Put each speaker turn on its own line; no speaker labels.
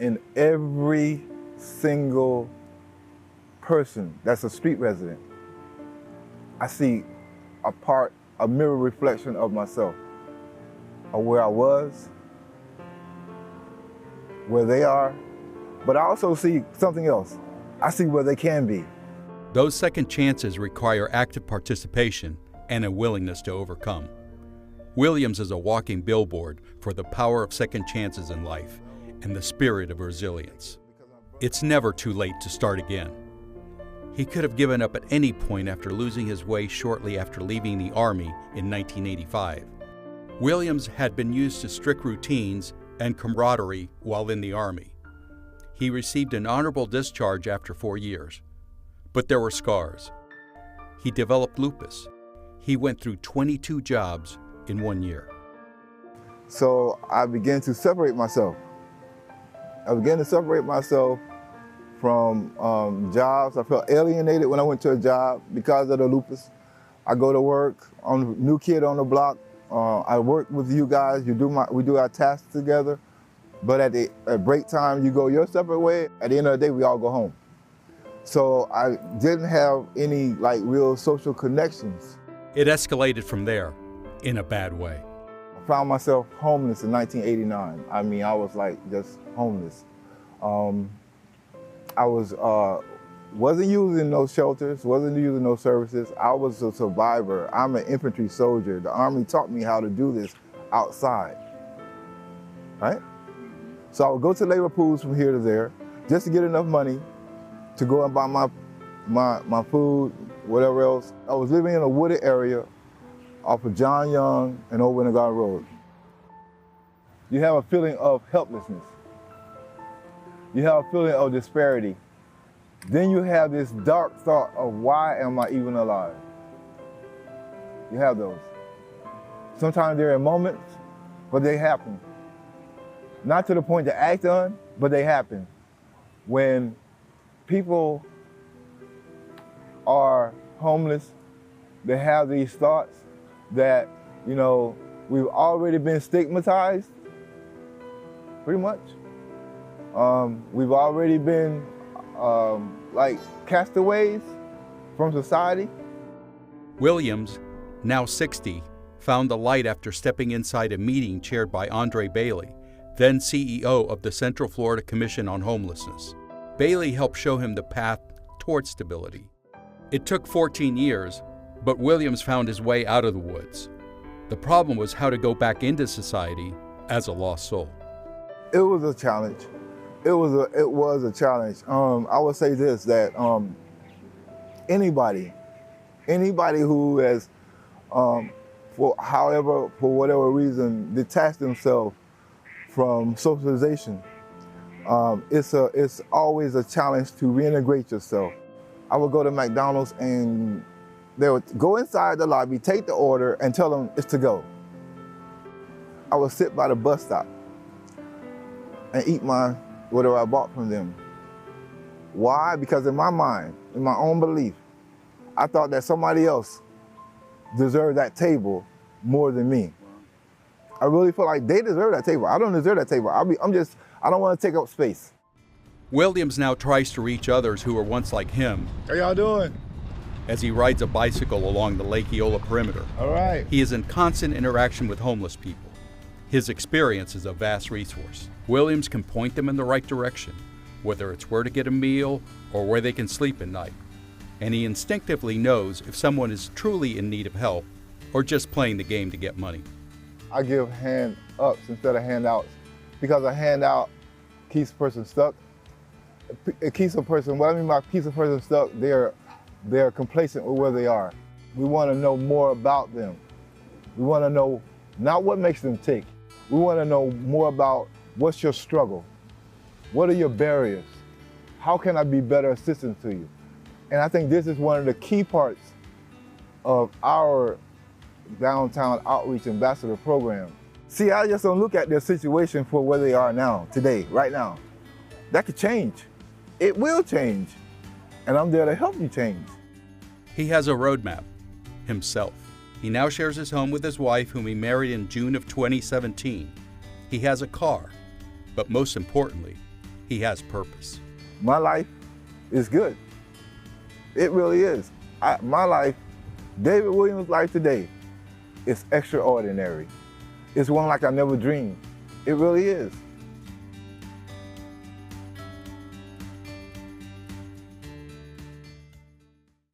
in every single person that's a street resident, I see a mirror reflection of myself, of where I was, where they are, but I also see something else. I see where they can be.
Those second chances require active participation and a willingness to overcome. Williams is a walking billboard for the power of second chances in life and the spirit of resilience. It's never too late to start again. He could have given up at any point after losing his way shortly after leaving the Army in 1985. Williams had been used to strict routines and camaraderie while in the Army. He received an honorable discharge after 4 years, but there were scars. He developed lupus. He went through 22 jobs in 1 year.
So I began to separate myself. I began to separate myself from jobs. I felt alienated when I went to a job because of the lupus. I go to work, I'm a new kid on the block. I work with you guys. We do our tasks together. But at break time, you go your separate way. At the end of the day, we all go home. So I didn't have any real social connections.
It escalated from there in a bad way.
I found myself homeless in 1989. I mean, I was just homeless. I wasn't using no shelters, wasn't using no services. I was a survivor. I'm an infantry soldier. The Army taught me how to do this outside, right? So I would go to labor pools from here to there just to get enough money to go and buy my food, whatever else. I was living in a wooded area off of John Young and Old Winter Garden Road. You have a feeling of helplessness. You have a feeling of disparity. Then you have this dark thought of why am I even alive? You have those. Sometimes they're in moments, but they happen. Not to the point to act on, but they happen. When people are homeless, they have these thoughts that, we've already been stigmatized, pretty much. We've already been like castaways from society.
Williams, now 60, found the light after stepping inside a meeting chaired by Andre Bailey, then CEO of the Central Florida Commission on Homelessness. Bailey helped show him the path toward stability. It took 14 years, but Williams found his way out of the woods. The problem was how to go back into society as a lost soul.
It was a challenge. It was a challenge. I would say this, that anybody who has, for whatever reason, detached themselves from socialization, it's always a challenge to reintegrate yourself. I would go to McDonald's and they would go inside the lobby, take the order, and tell them it's to go. I would sit by the bus stop and eat whatever I bought from them. Why? Because in my mind, in my own belief, I thought that somebody else deserved that table more than me. I really feel like they deserve that table. I don't deserve that table. I don't want to take up space.
Williams now tries to reach others who were once like him.
How y'all doing?
As he rides a bicycle along the Lake Eola perimeter.
All right.
He is in constant interaction with homeless people. His experience is a vast resource. Williams can point them in the right direction, whether it's where to get a meal or where they can sleep at night. And he instinctively knows if someone is truly in need of help or just playing the game to get money.
I give hand-ups instead of handouts because a handout keeps a person stuck. It keeps a person, what I mean by keeps a person stuck, they're complacent with where they are. We want to know more about them. We want to know not what makes them tick. We want to know more about what's your struggle? What are your barriers? How can I be better assistance to you? And I think this is one of the key parts of our Downtown Outreach Ambassador program. See, I just don't look at their situation for where they are now, today, right now. That could change. It will change. And I'm there to help you change.
He has a roadmap, himself. He now shares his home with his wife, whom he married in June of 2017. He has a car, but most importantly, he has purpose.
My life is good. It really is. My life, David Williams' life today, is extraordinary. It's one like I never dreamed. It really is.